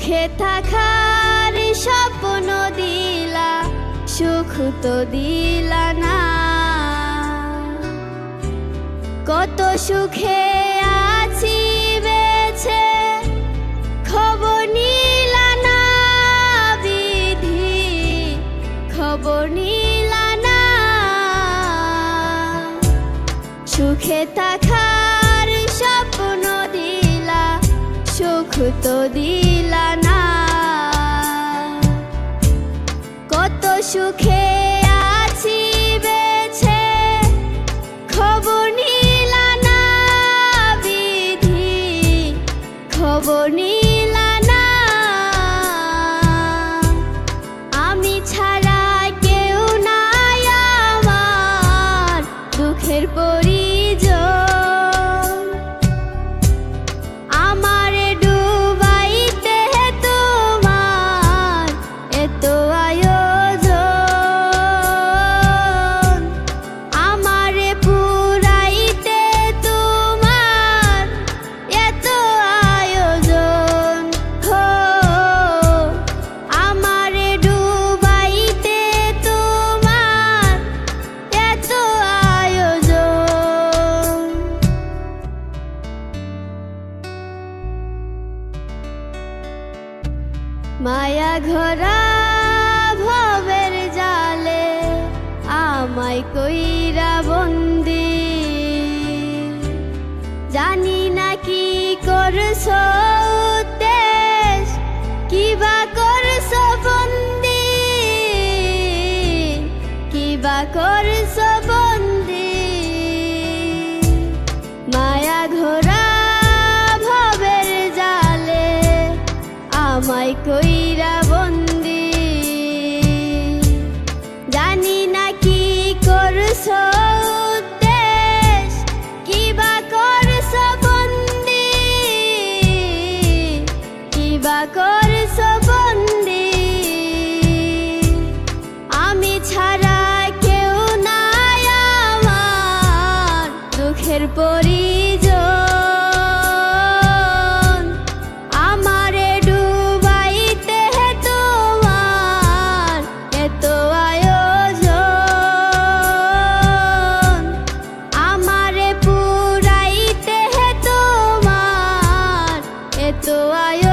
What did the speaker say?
সুখে থাকার স্বপ্ন দিলা, সুখ তো দিলা না। কত সুখে আছি বেছে, খবর নিলা না বিধি, খবর নিলা না। সুখে থাকার স্বপ্ন দিলা, সুখ তো দিলা না। কত সুখে আছি বেছে, খবর নিলা না বিধি, খবর নিলা না। আমি ছাড়া কেউ নাই আমার দুঃখের পরিজন, আমারে ডুবাইতে তোমার এত আয়োজন, আমারে পুরাইতে তোমার এত আয়োজন। হো আমারে ডুবাইতে তোমার এত আয়োজন। মায়া ঘরা ভবের জালে আমায় কইরা বন্দি, জানি না কি করছো দেশ, কিবা করছো বন্দি, কিবা করছো বন্দি। মায়া ঘোরা ভবের জালে আমায় কইরা বন্দি, জানি না কি করছো দেশ, কিবা করছো বন্দি, কিবা করছো বন্দি। আমি ছাড়া কেউ নাই আমার দুঃখের পরিজন, আমারে ডুবাইতে তোমার এত আয়োজন, আমারে পুরাইতে তোমার এত আয়োজন।